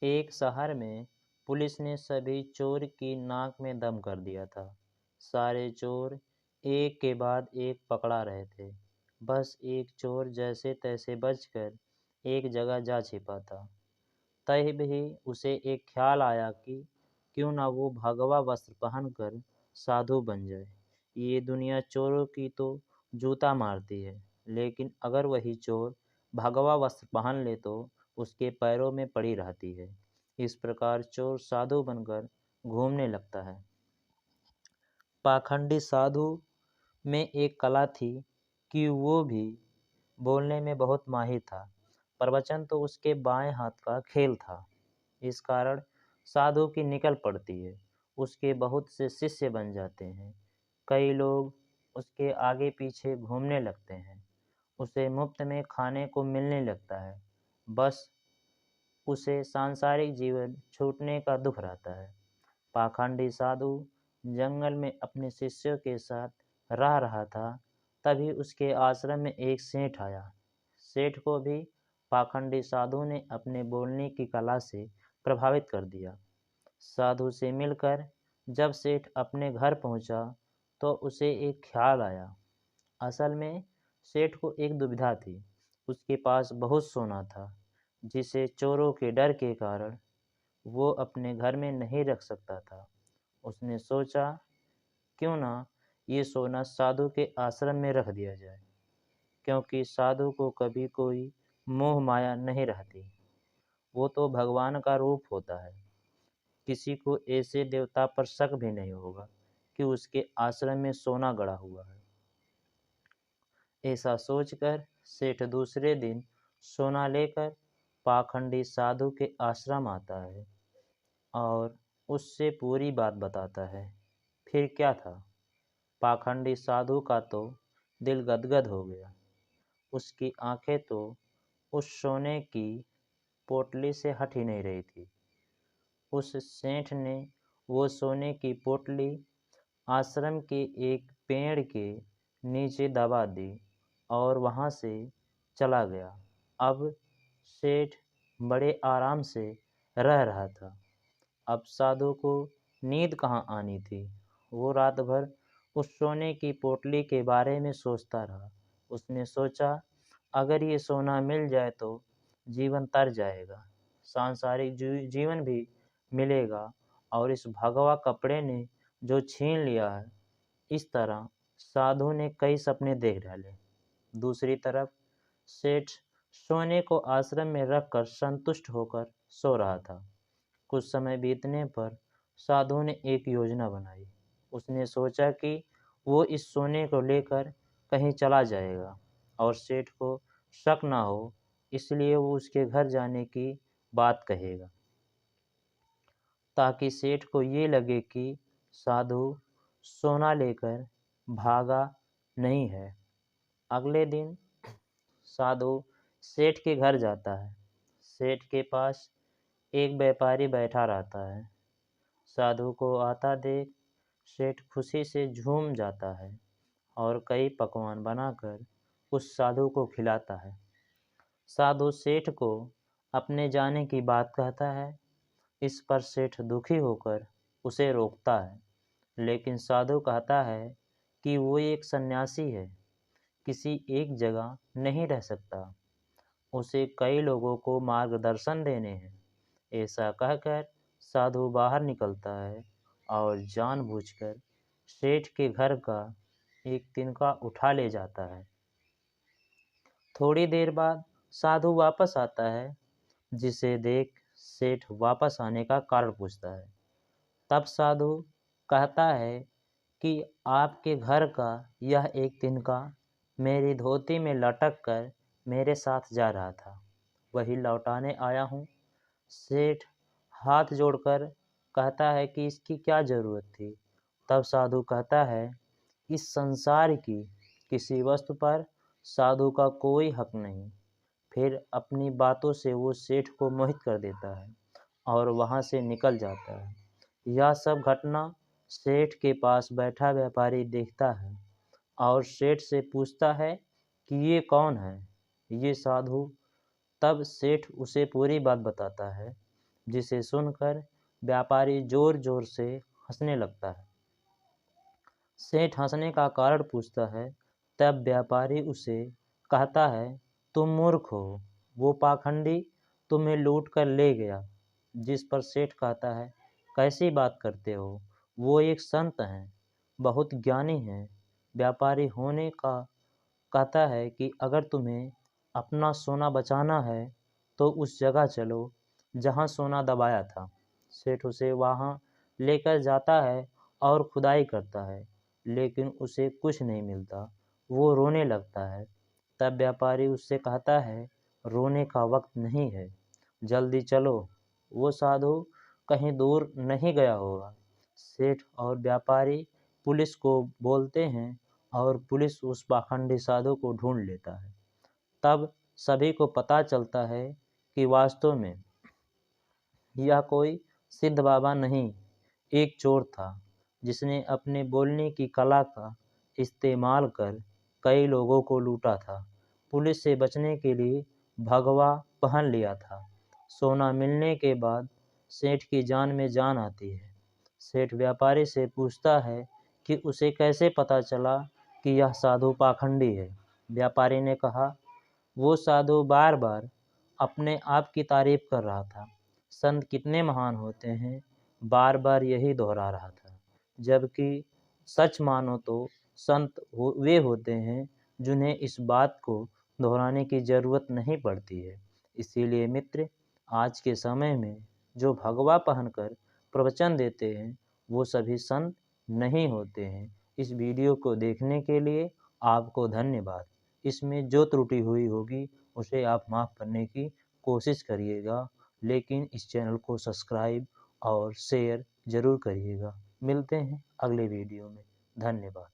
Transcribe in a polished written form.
एक शहर में पुलिस ने सभी चोर की नाक में दम कर दिया था। सारे चोर एक के बाद एक पकड़ा रहे थे। बस एक चोर जैसे तैसे बचकर एक जगह जा छिपा था। तभी उसे एक ख्याल आया कि क्यों ना वो भगवा वस्त्र पहनकर साधु बन जाए। ये दुनिया चोरों की तो जूता मारती है, लेकिन अगर वही चोर भगवा वस्त्र पहन ले तो उसके पैरों में पड़ी रहती है। इस प्रकार चोर साधु बनकर घूमने लगता है। पाखंडी साधु में एक कला थी कि वो भी बोलने में बहुत माहिर था। प्रवचन तो उसके बाएं हाथ का खेल था। इस कारण साधु की निकल पड़ती है। उसके बहुत से शिष्य बन जाते हैं। कई लोग उसके आगे पीछे घूमने लगते हैं। उसे मुफ्त में खाने को मिलने लगता है। बस उसे सांसारिक जीवन छूटने का दुख रहता है। पाखंडी साधु जंगल में अपने शिष्यों के साथ रह रहा था। तभी उसके आश्रम में एक सेठ आया। सेठ को भी पाखंडी साधु ने अपने बोलने की कला से प्रभावित कर दिया। साधु से मिलकर जब सेठ अपने घर पहुंचा तो उसे एक ख्याल आया। असल में सेठ को एक दुविधा थी। उसके पास बहुत सोना था, जिसे चोरों के डर के कारण वो अपने घर में नहीं रख सकता था। उसने सोचा, क्यों ना ये सोना साधु के आश्रम में रख दिया जाए, क्योंकि साधु को कभी कोई मोह माया नहीं रहती। वो तो भगवान का रूप होता है। किसी को ऐसे देवता पर शक भी नहीं होगा कि उसके आश्रम में सोना गड़ा हुआ है। ऐसा सोचकर सेठ दूसरे दिन सोना लेकर पाखंडी साधु के आश्रम आता है और उससे पूरी बात बताता है। फिर क्या था, पाखंडी साधु का तो दिल गदगद हो गया। उसकी आंखें तो उस सोने की पोटली से हट ही नहीं रही थी। उस सेठ ने वो सोने की पोटली आश्रम के एक पेड़ के नीचे दबा दी और वहाँ से चला गया। अब सेठ बड़े आराम से रह रहा था। अब साधु को नींद कहाँ आनी थी। वो रात भर उस सोने की पोटली के बारे में सोचता रहा। उसने सोचा, अगर ये सोना मिल जाए तो जीवन तर जाएगा, सांसारिक जीवन भी मिलेगा और इस भगवा कपड़े ने जो छीन लिया है। इस तरह साधु ने कई सपने देख डाले। दूसरी तरफ सेठ सोने को आश्रम में रखकर संतुष्ट होकर सो रहा था। कुछ समय बीतने पर साधु ने एक योजना बनाई। उसने सोचा कि वो इस सोने को लेकर कहीं चला जाएगा और सेठ को शक ना हो, इसलिए वो उसके घर जाने की बात कहेगा, ताकि सेठ को ये लगे कि साधु सोना लेकर भागा नहीं है। अगले दिन साधु सेठ के घर जाता है। सेठ के पास एक व्यापारी बैठा रहता है। साधु को आता देख सेठ खुशी से झूम जाता है और कई पकवान बनाकर उस साधु को खिलाता है। साधु सेठ को अपने जाने की बात कहता है। इस पर सेठ दुखी होकर उसे रोकता है, लेकिन साधु कहता है कि वो एक सन्यासी है, किसी एक जगह नहीं रह सकता, उसे कई लोगों को मार्गदर्शन देने हैं। ऐसा कहकर साधु बाहर निकलता है और जानबूझकर सेठ के घर का एक तिनका उठा ले जाता है। थोड़ी देर बाद साधु वापस आता है, जिसे देख सेठ वापस आने का कारण पूछता है। तब साधु कहता है कि आपके घर का यह एक तिनका मेरी धोती में लटक कर मेरे साथ जा रहा था, वही लौटाने आया हूँ। सेठ हाथ जोड़कर कहता है कि इसकी क्या ज़रूरत थी। तब साधु कहता है, इस संसार की किसी वस्तु पर साधु का कोई हक नहीं। फिर अपनी बातों से वो सेठ को मोहित कर देता है और वहाँ से निकल जाता है। यह सब घटना सेठ के पास बैठा व्यापारी देखता है और सेठ से पूछता है कि ये कौन है, ये साधु। तब सेठ उसे पूरी बात बताता है। जिसे सुनकर व्यापारी जोर जोर से हंसने लगता है। सेठ हंसने का कारण पूछता है, तब व्यापारी उसे कहता है, तुम मूर्ख हो, वो पाखंडी तुम्हें लूट कर ले गया। जिस पर सेठ कहता है, कैसी बात करते हो, वो एक संत हैं, बहुत ज्ञानी हैं। व्यापारी होने का कहता है कि अगर तुम्हें अपना सोना बचाना है तो उस जगह चलो जहाँ सोना दबाया था। सेठ उसे वहाँ लेकर जाता है और खुदाई करता है, लेकिन उसे कुछ नहीं मिलता। वो रोने लगता है। तब व्यापारी उससे कहता है, रोने का वक्त नहीं है, जल्दी चलो, वो साधु कहीं दूर नहीं गया होगा। सेठ और व्यापारी पुलिस को बोलते हैं और पुलिस उस पाखंडी साधु को ढूंढ लेता है। तब सभी को पता चलता है कि वास्तव में यह कोई सिद्ध बाबा नहीं, एक चोर था जिसने अपने बोलने की कला का इस्तेमाल कर कई लोगों को लूटा था। पुलिस से बचने के लिए भगवा पहन लिया था। सोना मिलने के बाद सेठ की जान में जान आती है। सेठ व्यापारी से पूछता है कि उसे कैसे पता चला कि यह साधु पाखंडी है। व्यापारी ने कहा, वो साधु बार बार अपने आप की तारीफ कर रहा था। संत कितने महान होते हैं, बार बार यही दोहरा रहा था। जबकि सच मानो तो संत वे होते हैं जिन्हें इस बात को दोहराने की जरूरत नहीं पड़ती है। इसीलिए मित्र, आज के समय में जो भगवा पहनकर प्रवचन देते हैं वो सभी संत नहीं होते हैं। इस वीडियो को देखने के लिए आपको धन्यवाद। इसमें जो त्रुटि हुई होगी उसे आप माफ़ करने की कोशिश करिएगा, लेकिन इस चैनल को सब्सक्राइब और शेयर ज़रूर करिएगा। मिलते हैं अगले वीडियो में। धन्यवाद।